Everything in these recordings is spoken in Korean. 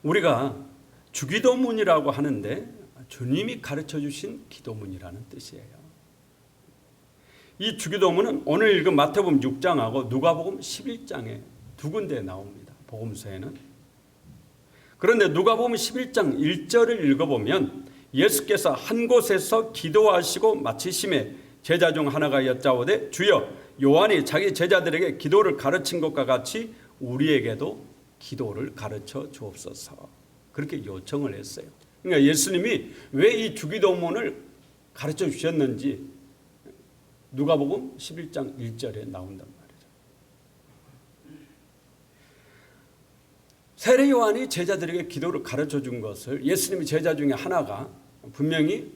우리가 주기도문이라고 하는데 주님이 가르쳐 주신 기도문이라는 뜻이에요. 이 주기도문은 오늘 읽은 마태복음 6장하고 누가복음 11장에 두 군데에 나옵니다. 복음서에는. 그런데 누가복음 11장 1절을 읽어보면 예수께서 한 곳에서 기도하시고 마치심에 제자 중 하나가 여짜오되 주여 요한이 자기 제자들에게 기도를 가르친 것과 같이 우리에게도 기도를 가르쳐 주옵소서. 그렇게 요청을 했어요. 그러니까 예수님이 왜 이 주기도문을 가르쳐 주셨는지 누가복음 11장 1절에 나온단 말이죠. 세례 요한이 제자들에게 기도를 가르쳐 준 것을 예수님이 제자 중에 하나가 분명히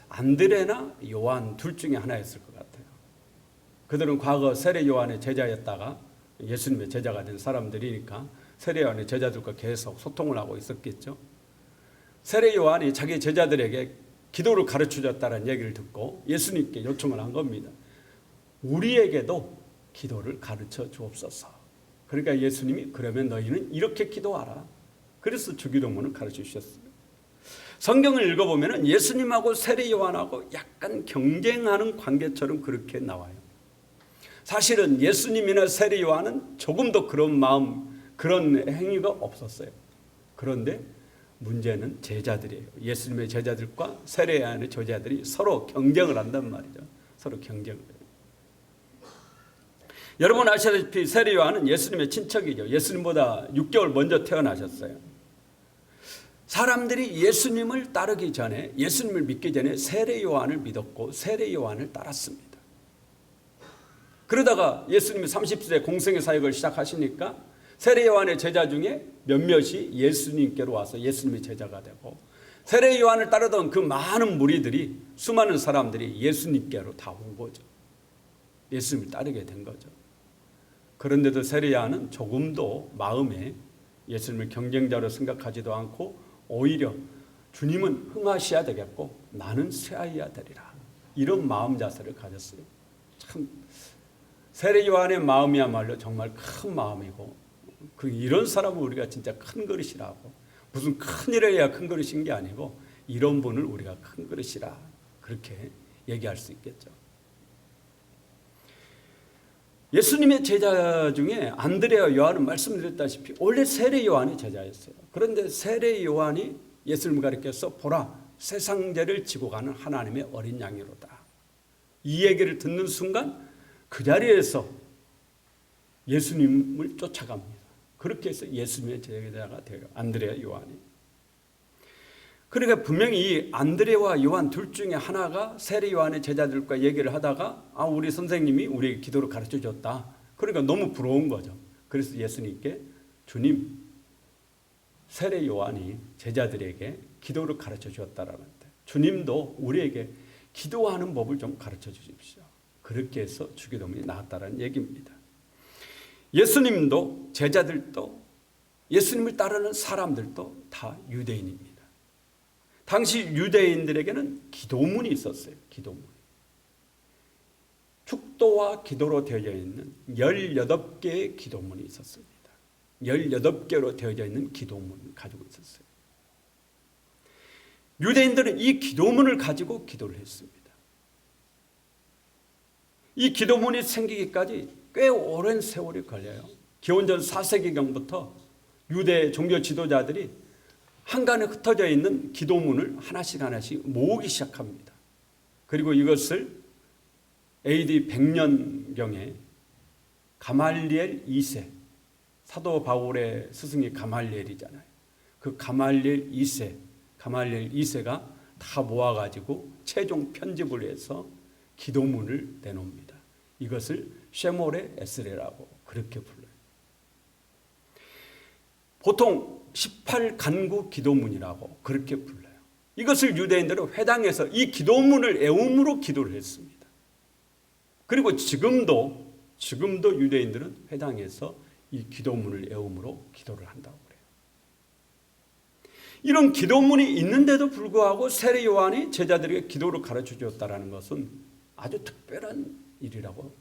안드레나 요한 둘 중에 하나였을 것 같아요. 그들은 과거 세례 요한의 제자였다가 예수님의 제자가 된 사람들이니까 세례 요한의 제자들과 계속 소통을 하고 있었겠죠. 세례 요한이 자기 제자들에게 기도를 가르쳐줬다는 얘기를 듣고 예수님께 요청을 한 겁니다. 우리에게도 기도를 가르쳐 주옵소서. 그러니까 예수님이 그러면 너희는 이렇게 기도하라. 그래서 주기도문을 가르쳐 주셨어요. 성경을 읽어보면 예수님하고 세례 요한하고 약간 경쟁하는 관계처럼 그렇게 나와요. 사실은 예수님이나 세례 요한은 조금도 그런 마음, 그런 행위가 없었어요. 그런데 문제는 제자들이에요. 예수님의 제자들과 세례 요한의 제자들이 서로 경쟁을 한단 말이죠. 서로 경쟁을 해요. 여러분 아시다시피 세례 요한은 예수님의 친척이죠. 예수님보다 6개월 먼저 태어나셨어요. 사람들이 예수님을 따르기 전에, 예수님을 믿기 전에 세례 요한을 믿었고 세례 요한을 따랐습니다. 그러다가 예수님이 30세 공생의 사역을 시작하시니까 세례 요한의 제자 중에 몇몇이 예수님께로 와서 예수님의 제자가 되고, 세례 요한을 따르던 그 많은 무리들이, 수많은 사람들이 예수님께로 다 온 거죠. 예수님을 따르게 된 거죠. 그런데도 세례 요한은 조금도 마음에 예수님을 경쟁자로 생각하지도 않고 오히려 주님은 흥하셔야 되겠고 나는 쇠하여야 되리라, 이런 마음 자세를 가졌어요. 참 세례 요한의 마음이야말로 정말 큰 마음이고, 이런 사람을 우리가 진짜 큰 그릇이라고, 무슨 큰 일을 해야 큰 그릇인 게 아니고 이런 분을 우리가 큰 그릇이라 그렇게 얘기할 수 있겠죠. 예수님의 제자 중에 안드레와 요한은 말씀드렸다시피 원래 세례 요한이 제자였어요. 그런데 세례 요한이 예수님을 가리켜서 보라, 세상 죄를 지고 가는 하나님의 어린 양이로다, 이 얘기를 듣는 순간 그 자리에서 예수님을 쫓아갑니다. 그렇게 해서 예수님의 제자가 돼요. 안드레와 요한이. 그러니까 분명히 이 안드레와 요한 둘 중에 하나가 세례 요한의 제자들과 얘기를 하다가 우리 선생님이 우리에게 기도를 가르쳐 줬다. 그러니까 너무 부러운 거죠. 그래서 예수님께 주님, 세례 요한이 제자들에게 기도를 가르쳐 주었다라는데 주님도 우리에게 기도하는 법을 좀 가르쳐 주십시오. 그렇게 해서 주기도문이 나왔다는 얘기입니다. 예수님도 제자들도 예수님을 따르는 사람들도 다 유대인입니다. 당시 유대인들에게는 기도문이 있었어요. 기도문. 축도와 기도로 되어져 있는 18개의 기도문이 있었습니다. 18개로 되어져 있는 기도문을 가지고 있었어요. 유대인들은 이 기도문을 가지고 기도를 했습니다. 이 기도문이 생기기까지 꽤 오랜 세월이 걸려요. 기원전 4세기경부터 유대 종교 지도자들이 한간에 흩어져 있는 기도문을 하나씩 하나씩 모으기 시작합니다. 그리고 이것을 AD 100년경에 가말리엘 2세, 사도 바울의 스승이 가말리엘이잖아요. 그 가말리엘 2세가 다 모아가지고 최종 편집을 해서 기도문을 내놓습니다. 이것을 쉐몰의 에스레라고 그렇게 불러요. 보통 18간구 기도문이라고 그렇게 불러요. 이것을 유대인들은 회당에서 이 기도문을 애움으로 기도를 했습니다. 그리고 지금도 유대인들은 회당에서 이 기도문을 애움으로 기도를 한다고 그래요. 이런 기도문이 있는데도 불구하고 세례 요한이 제자들에게 기도를 가르쳐 주었다는 것은 아주 특별한 일이라고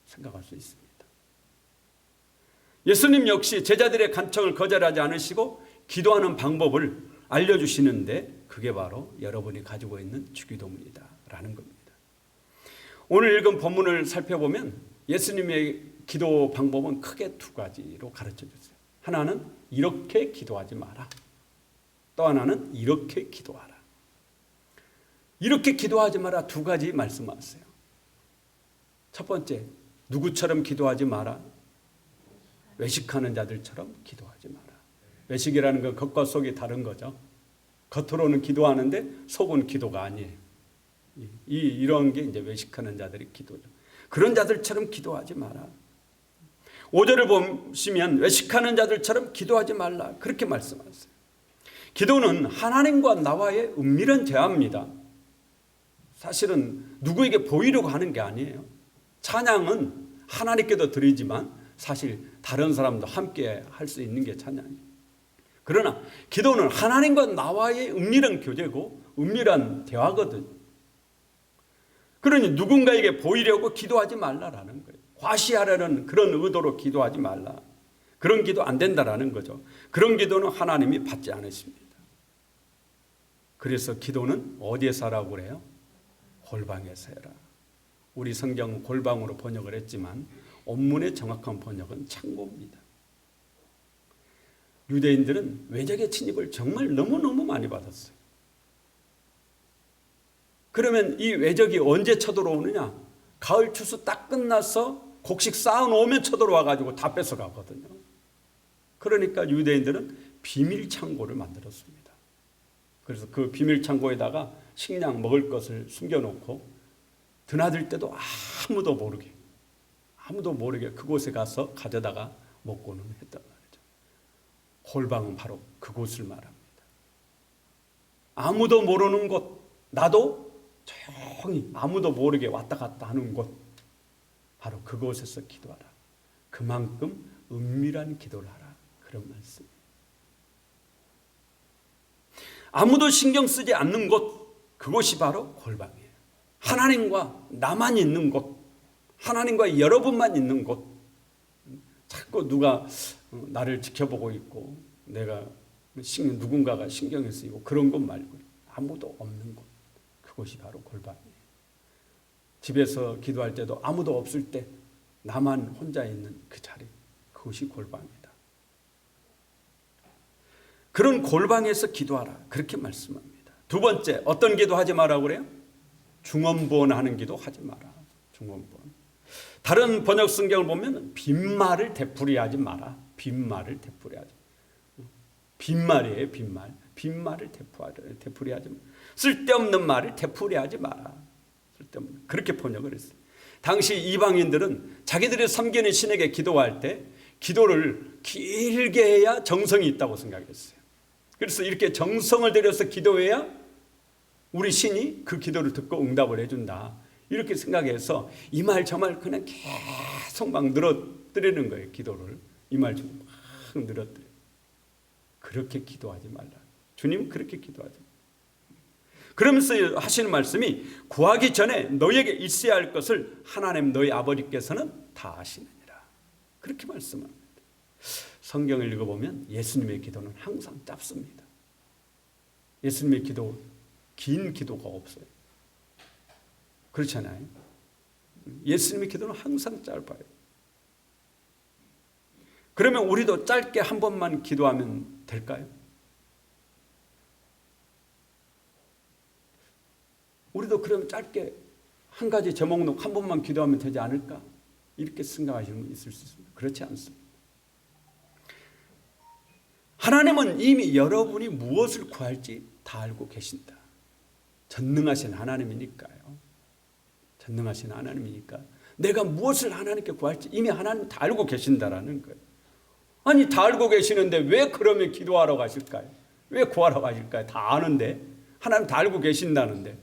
생각할 수 있습니다. 예수님 역시 제자들의 간청을 거절하지 않으시고 기도하는 방법을 알려주시는데 그게 바로 여러분이 가지고 있는 주기도문이다라는 겁니다. 오늘 읽은 본문을 살펴보면 예수님의 기도 방법은 크게 두 가지로 가르쳐 줬어요. 하나는 이렇게 기도하지 마라. 또 하나는 이렇게 기도하라. 이렇게 기도하지 마라 두 가지 말씀하세요. 첫 번째, 누구처럼 기도하지 마라. 외식하는 자들처럼 기도하지 마라. 외식이라는 건 겉과 속이 다른 거죠. 겉으로는 기도하는데 속은 기도가 아니에요. 이런 게 이제 외식하는 자들의 기도죠. 그런 자들처럼 기도하지 마라. 5절을 보시면 외식하는 자들처럼 기도하지 말라. 그렇게 말씀하세요. 기도는 하나님과 나와의 은밀한 대화입니다. 사실은 누구에게 보이려고 하는 게 아니에요. 찬양은 하나님께도 드리지만 사실 다른 사람도 함께 할 수 있는 게 찬양이에요. 그러나 기도는 하나님과 나와의 은밀한 교제고 은밀한 대화거든요. 그러니 누군가에게 보이려고 기도하지 말라라는 거예요. 과시하려는 그런 의도로 기도하지 말라. 그런 기도 안 된다라는 거죠. 그런 기도는 하나님이 받지 않으십니다. 그래서 기도는 어디에서 하라고 그래요? 골방에서 해라. 우리 성경은 골방으로 번역을 했지만 원문의 정확한 번역은 창고입니다. 유대인들은 외적의 침입을 정말 너무너무 많이 받았어요. 그러면 이 외적이 언제 쳐들어오느냐? 가을 추수 딱 끝나서 곡식 쌓아놓으면 쳐들어와가지고 다 뺏어가거든요. 그러니까 유대인들은 비밀 창고를 만들었습니다. 그래서 그 비밀 창고에다가 식량 먹을 것을 숨겨놓고 드나들 때도 아무도 모르게 그곳에 가서 가져다가 먹고는 했단 말이죠. 골방은 바로 그곳을 말합니다. 아무도 모르는 곳, 나도 조용히 아무도 모르게 왔다 갔다 하는 곳, 바로 그곳에서 기도하라. 그만큼 은밀한 기도를 하라. 그런 말씀이에요. 아무도 신경 쓰지 않는 곳, 그곳이 바로 골방이에요. 하나님과 나만 있는 곳, 하나님과 여러분만 있는 곳. 자꾸 누가 나를 지켜보고 있고 내가 누군가가 신경을 쓰이고 그런 곳 말고 아무도 없는 곳, 그곳이 바로 골방이에요. 집에서 기도할 때도 아무도 없을 때 나만 혼자 있는 그 자리, 그것이 골방이다. 그런 골방에서 기도하라. 그렇게 말씀합니다. 두 번째, 어떤 기도하지 마라고 그래요? 중언부언하는 기도 하지 마라. 중언부언. 다른 번역 성경을 보면 빈말을 되풀이하지 마라. 빈말을 되풀이하지 마라. 빈말이에요. 빈말. 빈말을 되풀이하지 마라. 쓸데없는 말을 되풀이하지 마라. 쓸데없는. 그렇게 번역을 했어요. 당시 이방인들은 자기들이 섬기는 신에게 기도할 때 기도를 길게 해야 정성이 있다고 생각했어요. 그래서 이렇게 정성을 들여서 기도해야 우리 신이 그 기도를 듣고 응답을 해준다. 이렇게 생각해서 이 말 저 말 그냥 계속 막 늘어뜨리는 거예요. 기도를 이 말 저 말 막 늘어뜨려. 그렇게 기도하지 말라. 주님 그렇게 기도하지 말라. 그러면서 하시는 말씀이 구하기 전에 너에게 있어야 할 것을 하나님 너희 아버지께서는 다 아시느니라. 그렇게 말씀합니다. 성경을 읽어보면 예수님의 기도는 항상 짧습니다. 예수님의 기도 긴 기도가 없어요. 그렇잖아요. 예수님의 기도는 항상 짧아요. 그러면 우리도 짧게 한 번만 기도하면 될까요? 우리도 그러면 짧게 한 가지 제목록 한 번만 기도하면 되지 않을까? 이렇게 생각하시는 분 있을 수 있습니다. 그렇지 않습니다. 하나님은 이미 여러분이 무엇을 구할지 다 알고 계신다. 전능하신 하나님이니까요. 전능하신 하나님이니까 내가 무엇을 하나님께 구할지 이미 하나님 다 알고 계신다라는 거예요. 아니 다 알고 계시는데 왜 그러면 기도하러 가실까요? 왜 구하러 가실까요? 다 아는데 하나님 다 알고 계신다는데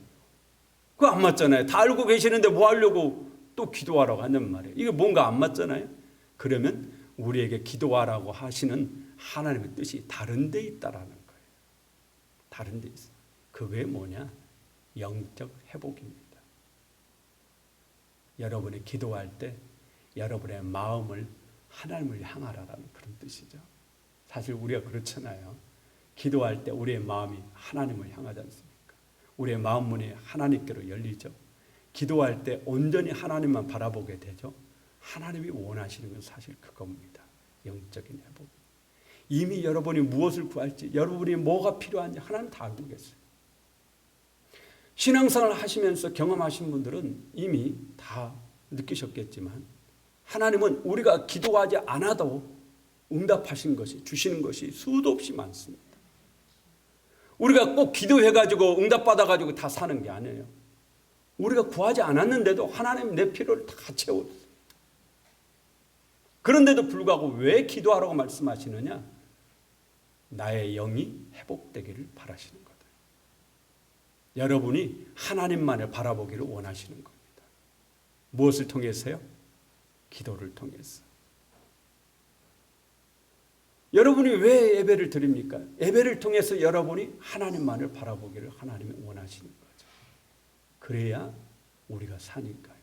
그거 안 맞잖아요. 다 알고 계시는데 뭐 하려고 또 기도하러 가는 말이에요. 이게 뭔가 안 맞잖아요. 그러면 우리에게 기도하라고 하시는 하나님의 뜻이 다른 데 있다라는 거예요. 다른 데 있어요. 그게 뭐냐? 영적 회복입니다. 여러분이 기도할 때 여러분의 마음을 하나님을 향하라는 그런 뜻이죠. 사실 우리가 그렇잖아요. 기도할 때 우리의 마음이 하나님을 향하지 않습니까? 우리의 마음 문이 하나님께로 열리죠. 기도할 때 온전히 하나님만 바라보게 되죠. 하나님이 원하시는 건 사실 그겁니다. 영적인 회복. 이미 여러분이 무엇을 구할지, 여러분이 뭐가 필요한지 하나님 다 알고 계세요. 신앙생활을 하시면서 경험하신 분들은 이미 다 느끼셨겠지만 하나님은 우리가 기도하지 않아도 응답하신 것이, 주시는 것이 수도 없이 많습니다. 우리가 꼭 기도해가지고 응답받아가지고 다 사는 게 아니에요. 우리가 구하지 않았는데도 하나님 내 필요를 다 채워주세요. 그런데도 불구하고 왜 기도하라고 말씀하시느냐? 나의 영이 회복되기를 바라시는 거다. 여러분이 하나님만을 바라보기를 원하시는 겁니다. 무엇을 통해서요? 기도를 통해서. 여러분이 왜 예배를 드립니까? 예배를 통해서 여러분이 하나님만을 바라보기를 하나님이 원하시는 거죠. 그래야 우리가 사니까요.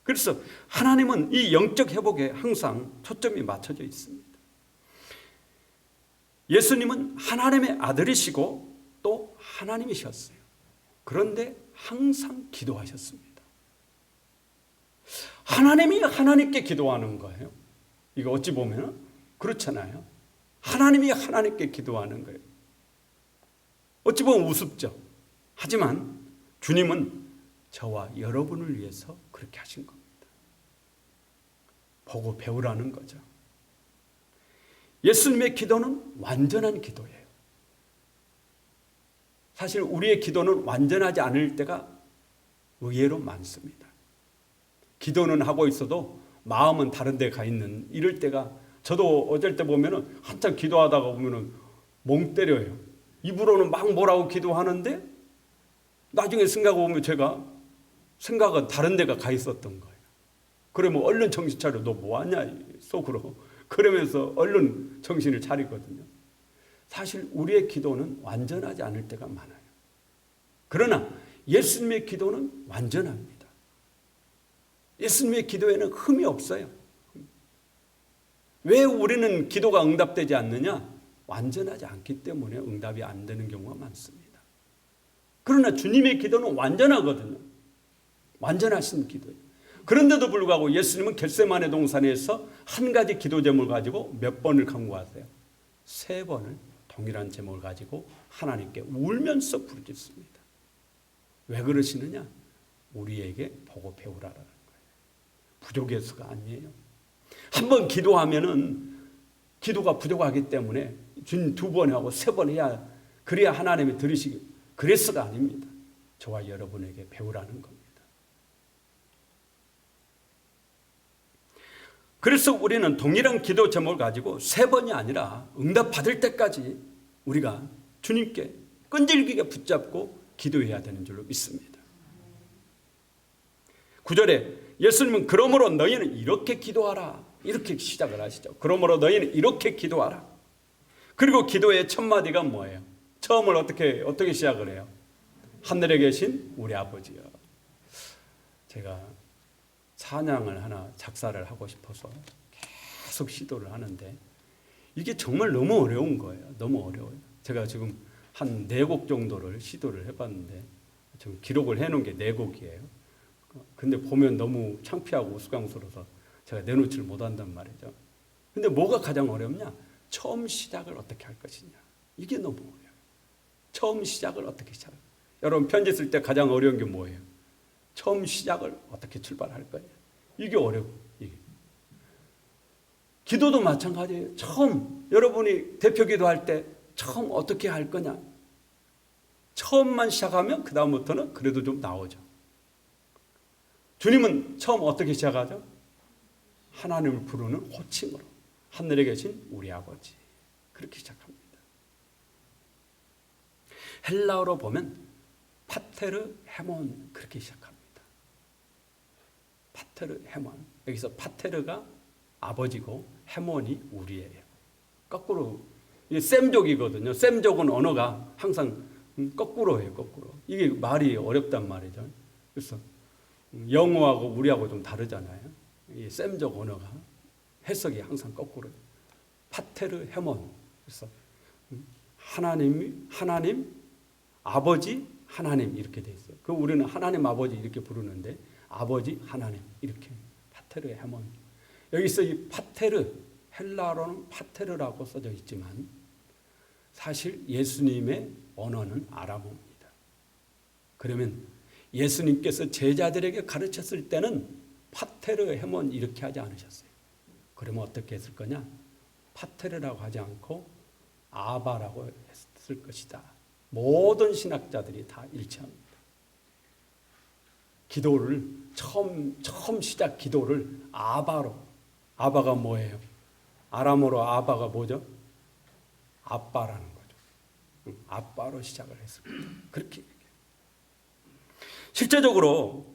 그래서 하나님은 이 영적 회복에 항상 초점이 맞춰져 있습니다. 예수님은 하나님의 아들이시고 또 하나님이셨어요. 그런데 항상 기도하셨습니다. 하나님이 하나님께 기도하는 거예요. 이거 어찌 보면 그렇잖아요. 하나님이 하나님께 기도하는 거예요. 어찌 보면 우습죠. 하지만 주님은 저와 여러분을 위해서 그렇게 하신 겁니다. 보고 배우라는 거죠. 예수님의 기도는 완전한 기도예요. 사실 우리의 기도는 완전하지 않을 때가 의외로 많습니다. 기도는 하고 있어도 마음은 다른 데 가 있는 이럴 때가, 저도 어쩔 때 보면은 한참 기도하다가 보면은 멍 때려요. 입으로는 막 뭐라고 기도하는데 나중에 생각해보면 제가 생각은 다른 데가 가 있었던 거예요. 그러면 얼른 정신 차려. 너 뭐하냐 속으로. 그러면서 얼른 정신을 차리거든요. 사실 우리의 기도는 완전하지 않을 때가 많아요. 그러나 예수님의 기도는 완전합니다. 예수님의 기도에는 흠이 없어요. 왜 우리는 기도가 응답되지 않느냐? 완전하지 않기 때문에 응답이 안 되는 경우가 많습니다. 그러나 주님의 기도는 완전하거든요. 완전하신 기도예요. 그런데도 불구하고 예수님은 겟세마네 동산에서 한 가지 기도 제목을 가지고 몇 번을 간구하세요? 3번을 동일한 제목을 가지고 하나님께 울면서 부르짖습니다. 왜 그러시느냐? 우리에게 보고 배우라라는 거예요. 부족해서가 아니에요. 한번 기도하면은 기도가 부족하기 때문에 준 2번 하고 3번 해야, 그래야 하나님이 들으시기, 그래서가 아닙니다. 저와 여러분에게 배우라는 겁니다. 그래서 우리는 동일한 기도 제목을 가지고 3번이 아니라 응답받을 때까지 우리가 주님께 끈질기게 붙잡고 기도해야 되는 줄로 믿습니다. 9절에 예수님은 그러므로 너희는 이렇게 기도하라, 이렇게 시작을 하시죠. 그러므로 너희는 이렇게 기도하라. 그리고 기도의 첫 마디가 뭐예요? 처음을 어떻게 시작을 해요? 하늘에 계신 우리 아버지여. 제가 찬양을 하나 작사를 하고 싶어서 계속 시도를 하는데 이게 정말 너무 어려운 거예요. 너무 어려워요. 제가 지금 한 4곡 정도를 시도를 해봤는데 지금 기록을 해놓은 게 4곡이에요. 근데 보면 너무 창피하고 우스꽝스러워서 제가 내놓지를 못한단 말이죠. 근데 뭐가 가장 어렵냐? 처음 시작을 어떻게 할 것이냐. 이게 너무 어려워요. 처음 시작을 어떻게 시작할. 여러분 편지 쓸 때 가장 어려운 게 뭐예요? 처음 시작을 어떻게 출발할 거냐. 이게 어려워. 이게. 기도도 마찬가지예요. 처음 여러분이 대표 기도할 때 처음 어떻게 할 거냐. 처음만 시작하면 그 다음부터는 그래도 좀 나오죠. 주님은 처음 어떻게 시작하죠? 하나님을 부르는 호칭으로. 하늘에 계신 우리 아버지. 그렇게 시작합니다. 헬라어로 보면 파테르 헤몬, 그렇게 시작합니다. 파테르 헤몬. 여기서 파테르가 아버지고 헤몬이 우리예요. 거꾸로. 이게 셈족이거든요. 셈족은 언어가 항상 거꾸로 해요. 거꾸로. 이게 말이 어렵단 말이죠. 그래서 영어하고 우리하고 좀 다르잖아요. 이 셈족 언어가 해석이 항상 거꾸로. 파테르 헤몬. 그래서 하나님, 아버지, 하나님 이렇게 돼 있어요. 그 우리는 하나님 아버지 이렇게 부르는데 아버지, 하나님 이렇게 파테르 헤몬. 여기서 이 파테르, 헬라어로는 파테르라고 써져 있지만 사실 예수님의 언어는 아람어입니다. 그러면 예수님께서 제자들에게 가르쳤을 때는 파테르 헤몬 이렇게 하지 않으셨어요. 그러면 어떻게 했을 거냐? 파테르라고 하지 않고 아바라고 했을 것이다. 모든 신학자들이 다 일치합니다. 기도를 처음 시작 기도를 아바로. 아바가 뭐예요? 아람어로 아바가 뭐죠? 아빠라는 거죠. 아빠로 시작을 했을 겁니다. 그렇게 얘기해요. 실제적으로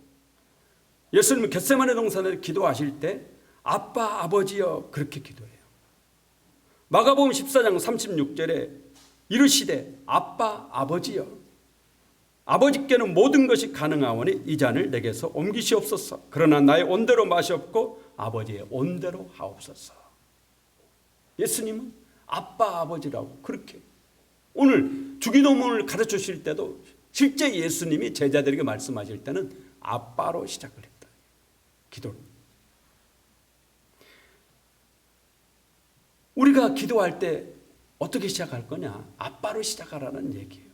예수님은 겟세마네 동산에 기도하실 때 아빠 아버지여 그렇게 기도해요. 마가복음 14장 36절에 이르시되 아빠 아버지여 아버지께는 모든 것이 가능하오니 이 잔을 내게서 옮기시옵소서. 그러나 나의 온대로 마시옵고 아버지의 온대로 하옵소서. 예수님은 아빠 아버지라고 그렇게 오늘 주기도문을 가르쳐 주실 때도 실제 예수님이 제자들에게 말씀하실 때는 아빠로 시작을 했다. 기도를. 우리가 기도할 때 어떻게 시작할 거냐? 아빠로 시작하라는 얘기예요.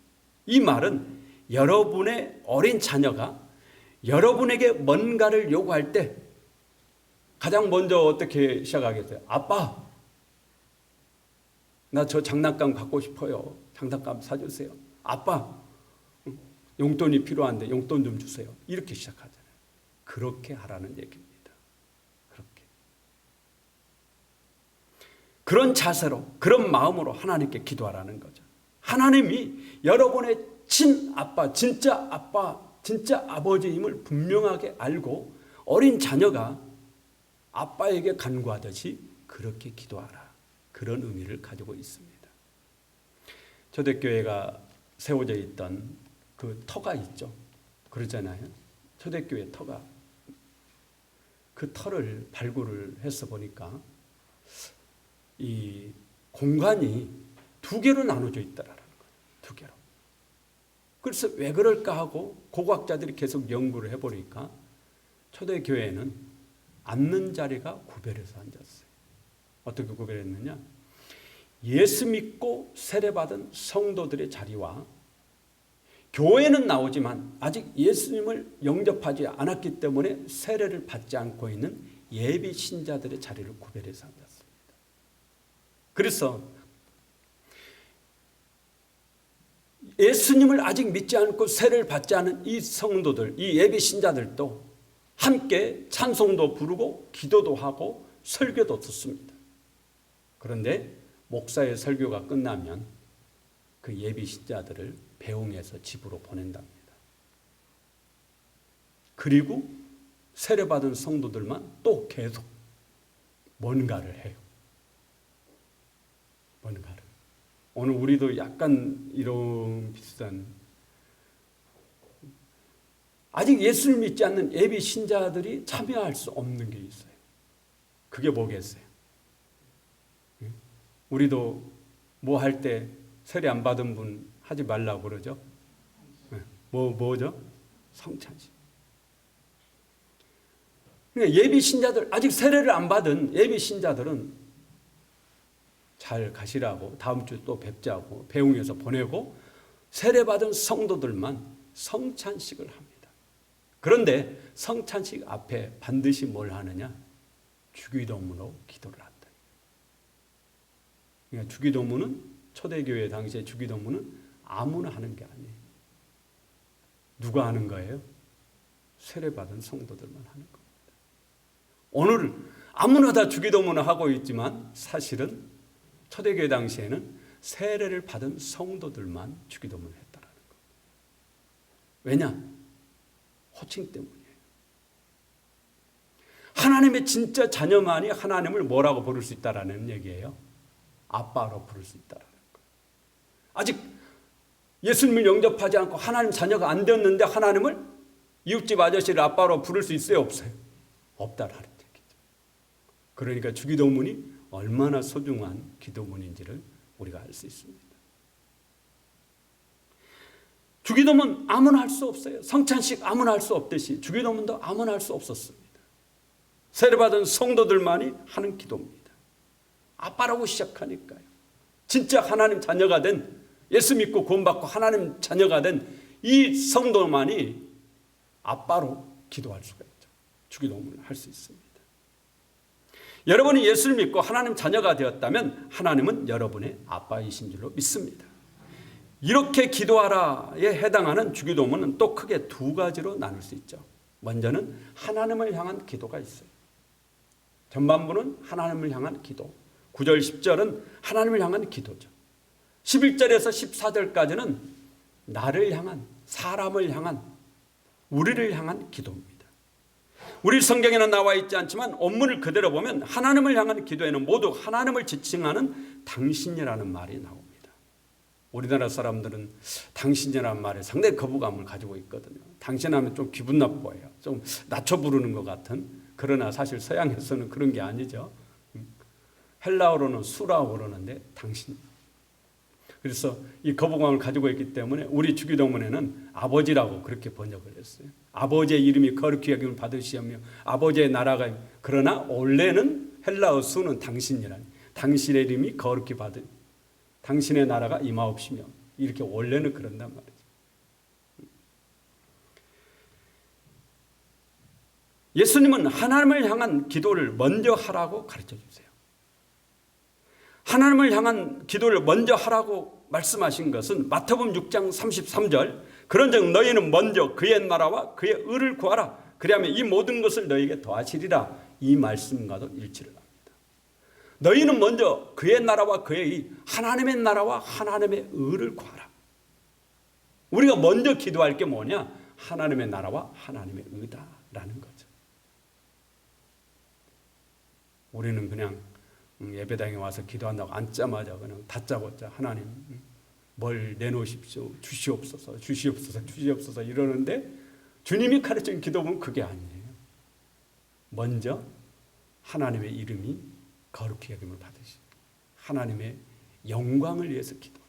이 말은 여러분의 어린 자녀가 여러분에게 뭔가를 요구할 때 가장 먼저 어떻게 시작하겠어요? 아빠, 나 저 장난감 갖고 싶어요. 장난감 사주세요. 아빠, 용돈이 필요한데 용돈 좀 주세요. 이렇게 시작하잖아요. 그렇게 하라는 얘기입니다. 그렇게. 그런 자세로, 그런 마음으로 하나님께 기도하라는 거죠. 하나님이 여러분의 친아빠, 진짜 아빠, 진짜 아버지임을 분명하게 알고 어린 자녀가 아빠에게 간구하듯이 그렇게 기도하라. 그런 의미를 가지고 있습니다. 초대교회가 세워져 있던 그 터가 있죠. 그러잖아요. 초대교회 터가. 그 터를 발굴을 해서 보니까 이 공간이 두 개로 나눠져 있다라는 거예요. 두 개로. 그래서 왜 그럴까 하고 고고학자들이 계속 연구를 해보니까 초대교회는 앉는 자리가 구별해서 앉았어요. 어떻게 구별했느냐? 예수 믿고 세례받은 성도들의 자리와 교회는 나오지만 아직 예수님을 영접하지 않았기 때문에 세례를 받지 않고 있는 예비 신자들의 자리를 구별해서 앉았습니다. 그래서 예수님을 아직 믿지 않고 세례를 받지 않은 이 성도들, 이 예비 신자들도 함께 찬송도 부르고 기도도 하고 설교도 듣습니다. 그런데 목사의 설교가 끝나면 그 예비 신자들을 배웅해서 집으로 보낸답니다. 그리고 세례받은 성도들만 또 계속 뭔가를 해요. 뭔가를. 오늘 우리도 약간 이런 비슷한 아직 예수를 믿지 않는 예비 신자들이 참여할 수 없는 게 있어요. 그게 뭐겠어요? 우리도 뭐 할 때 세례 안 받은 분 하지 말라고 그러죠? 뭐죠? 성찬식. 그러니까 예비 신자들, 아직 세례를 안 받은 예비 신자들은 잘 가시라고 다음 주 또 뵙자고 배웅해서 보내고 세례받은 성도들만 성찬식을 합니다. 그런데 성찬식 앞에 반드시 뭘 하느냐? 주기도문으로 기도를 한다. 그러니까 주기도문은 초대교회 당시의 주기도문은 아무나 하는 게 아니에요. 누가 하는 거예요? 세례받은 성도들만 하는 겁니다. 오늘 아무나 다 주기도문을 하고 있지만 사실은 초대교회 당시에는 세례를 받은 성도들만 주기도문을 했다라는 겁니다. 왜냐? 호칭 때문이에요. 하나님의 진짜 자녀만이 하나님을 뭐라고 부를 수 있다라는 얘기예요? 아빠로 부를 수 있다라는 거예요. 아직 예수님을 영접하지 않고 하나님 자녀가 안 되었는데 하나님을 이웃집 아저씨를 아빠로 부를 수 있어요? 없어요? 없다라는 얘기죠. 그러니까 주기도문이 얼마나 소중한 기도문인지를 우리가 알 수 있습니다. 주기도문 아무나 할 수 없어요. 성찬식 아무나 할 수 없듯이 주기도문도 아무나 할 수 없었습니다. 세례받은 성도들만이 하는 기도입니다. 아빠라고 시작하니까요. 진짜 하나님 자녀가 된, 예수 믿고 구원받고 하나님 자녀가 된 이 성도만이 아빠로 기도할 수가 있죠. 주기도문을 할 수 있습니다. 여러분이 예수를 믿고 하나님 자녀가 되었다면 하나님은 여러분의 아빠이신 줄로 믿습니다. 이렇게 기도하라에 해당하는 주기도문은 또 크게 두 가지로 나눌 수 있죠. 먼저는 하나님을 향한 기도가 있어요. 전반부는 하나님을 향한 기도, 9절 10절은 하나님을 향한 기도죠. 11절에서 14절까지는 나를 향한, 사람을 향한, 우리를 향한 기도입니다. 우리 성경에는 나와 있지 않지만 원문을 그대로 보면 하나님을 향한 기도에는 모두 하나님을 지칭하는 당신이라는 말이 나옵니다. 우리나라 사람들은 당신이라는 말에 상당히 거부감을 가지고 있거든요. 당신하면 좀 기분 나빠요. 좀 낮춰 부르는 것 같은. 그러나 사실 서양에서는 그런 게 아니죠. 헬라어로는 수라고 그러는데 당신. 그래서 이 거부감을 가지고 있기 때문에 우리 주기도문에는 아버지라고 그렇게 번역을 했어요. 아버지의 이름이 거룩히 여김을 받으시며 아버지의 나라가, 그러나 원래는 헬라어 수는 당신이라니, 당신의 이름이 거룩히 받으, 당신의 나라가 임하옵시며, 이렇게 원래는 그런단 말이죠. 예수님은 하나님을 향한 기도를 먼저 하라고 가르쳐 주세요. 하나님을 향한 기도를 먼저 하라고 말씀하신 것은 마태복음 6장 33절, 그런즉 너희는 먼저 그의 나라와 그의 의를 구하라, 그리하면 이 모든 것을 너희에게 더하시리라, 이 말씀과도 일치를 합니다. 너희는 먼저 그의 나라와 그의 의, 하나님의 나라와 하나님의 의를 구하라. 우리가 먼저 기도할 게 뭐냐? 하나님의 나라와 하나님의 의다라는 거죠. 우리는 그냥 예배당에 와서 기도한다고 앉자마자 그냥 다짜고짜 하나님 뭘 내놓으십시오, 주시옵소서, 주시옵소서, 주시옵소서 이러는데, 주님이 가르친 기도는 그게 아니에요. 먼저 하나님의 이름이 거룩히 여김을 받으시고 하나님의 영광을 위해서 기도,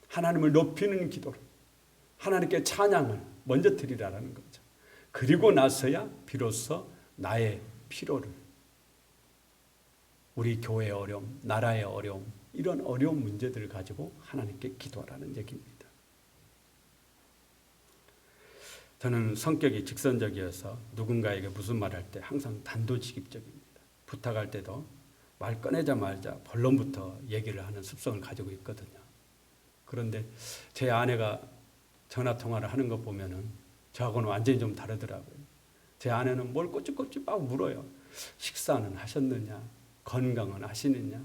하나님을 높이는 기도를, 하나님께 찬양을 먼저 드리라는 거죠. 그리고 나서야 비로소 나의 필요를, 우리 교회의 어려움, 나라의 어려움, 이런 어려운 문제들을 가지고 하나님께 기도하라는 얘기입니다. 저는 성격이 직선적이어서 누군가에게 무슨 말할 때 항상 단도직입적입니다. 부탁할 때도 말 꺼내자마자 본론부터 얘기를 하는 습성을 가지고 있거든요. 그런데 제 아내가 전화통화를 하는 거 보면은 저하고는 완전히 좀 다르더라고요. 제 아내는 뭘 꼬집꼬집 막 물어요. 식사는 하셨느냐? 건강은 하시느냐?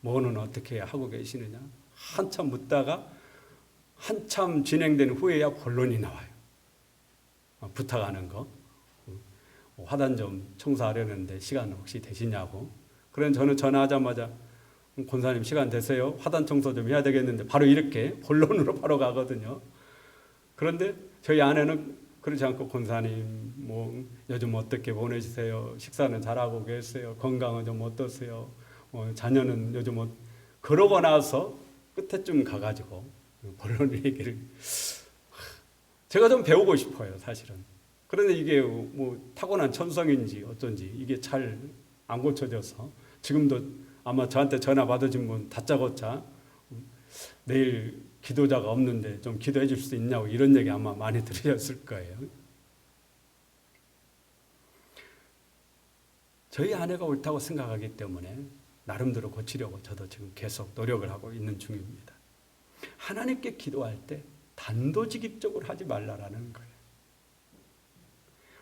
뭐는 어떻게 하고 계시느냐? 한참 묻다가 한참 진행된 후에야 본론이 나와요. 부탁하는 거. 화단 좀 청소하려는데 시간 혹시 되시냐고. 그럼 저는 전화하자마자 권사님 시간 되세요? 화단 청소 좀 해야 되겠는데, 바로 이렇게 본론으로 바로 가거든요. 그런데 저희 아내는 그렇지 않고, 권사님 뭐 요즘 어떻게 보내시세요? 식사는 잘하고 계세요? 건강은 좀 어떠세요? 자녀는 요즘 그러고 나서 끝에쯤 가가지고 본론 얘기를, 제가 좀 배우고 싶어요, 사실은. 그런데 이게 뭐 타고난 천성인지 어쩐지 이게 잘 안 고쳐져서 지금도 아마 저한테 전화 받으신 분 다짜고짜 내일 기도자가 없는데 좀 기도해 줄 수 있냐고 이런 얘기 아마 많이 들으셨을 거예요. 저희 아내가 옳다고 생각하기 때문에 나름대로 고치려고 저도 지금 계속 노력을 하고 있는 중입니다. 하나님께 기도할 때 단도직입적으로 하지 말라라는 거예요.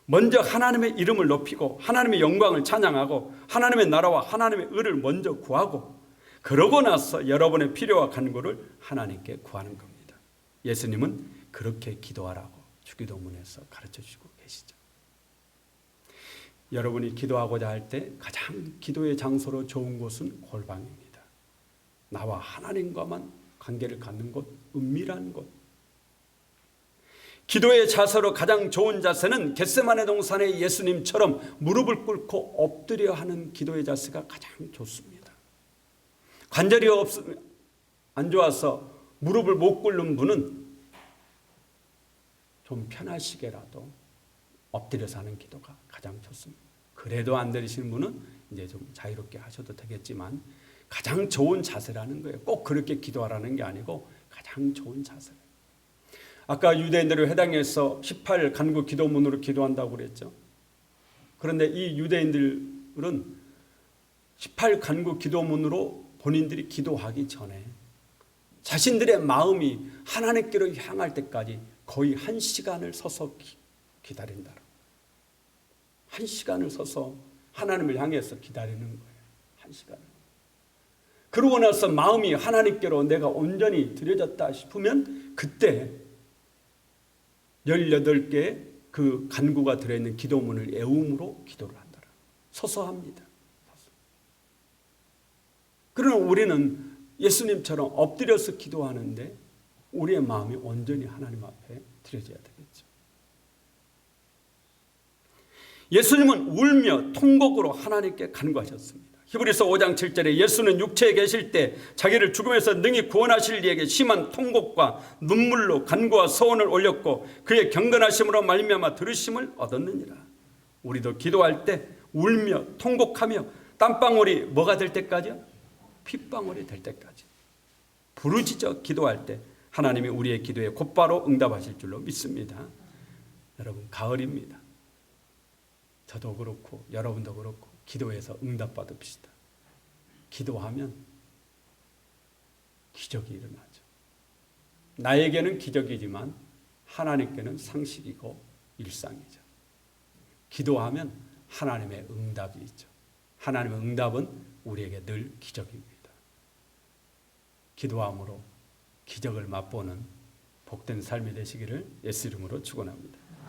먼저 하나님의 이름을 높이고 하나님의 영광을 찬양하고 하나님의 나라와 하나님의 의를 먼저 구하고, 그러고 나서 여러분의 필요와 간구를 하나님께 구하는 겁니다. 예수님은 그렇게 기도하라고 주기도문에서 가르쳐 주시고 계시죠. 여러분이 기도하고자 할 때 가장 기도의 장소로 좋은 곳은 골방입니다. 나와 하나님과만 관계를 갖는 곳, 은밀한 곳. 기도의 자세로 가장 좋은 자세는 겟세마네 동산의 예수님처럼 무릎을 꿇고 엎드려 하는 기도의 자세가 가장 좋습니다. 관절이 안 좋아서 무릎을 못 꿇는 분은 좀 편하시게라도 엎드려서 하는 기도가 가장 좋습니다. 그래도 안 되시는 분은 이제 좀 자유롭게 하셔도 되겠지만 가장 좋은 자세라는 거예요. 꼭 그렇게 기도하라는 게 아니고 가장 좋은 자세예요. 아까 유대인들을 회당에서 18 간구 기도문으로 기도한다고 그랬죠. 그런데 이 유대인들은 18 간구 기도문으로 본인들이 기도하기 전에 자신들의 마음이 하나님께로 향할 때까지 거의 1시간을 서서 기다린다. 1시간을 서서 하나님을 향해서 기다리는 거예요. 1시간을. 그러고 나서 마음이 하나님께로 내가 온전히 드려졌다 싶으면 그때 18개의 그 간구가 들어있는 기도문을 애움으로 기도를 한다. 서서 합니다. 그러나 우리는 예수님처럼 엎드려서 기도하는데 우리의 마음이 온전히 하나님 앞에 드려져야 되겠죠. 예수님은 울며 통곡으로 하나님께 간구하셨습니다. 히브리서 5장 7절에 예수는 육체에 계실 때 자기를 죽음에서 능히 구원하실 이에게 심한 통곡과 눈물로 간구와 서원을 올렸고 그의 경건하심으로 말미암아 들으심을 얻었느니라. 우리도 기도할 때 울며 통곡하며 땀방울이 뭐가 될 때까지요? 핏방울이 될 때까지 부르짖어 기도할 때 하나님이 우리의 기도에 곧바로 응답하실 줄로 믿습니다. 여러분, 가을입니다. 저도 그렇고 여러분도 그렇고 기도해서 응답받읍시다. 기도하면 기적이 일어나죠. 나에게는 기적이지만 하나님께는 상식이고 일상이죠. 기도하면 하나님의 응답이 있죠. 하나님의 응답은 우리에게 늘 기적입니다. 기도함으로 기적을 맛보는 복된 삶이 되시기를 예수 이름으로 축원합니다.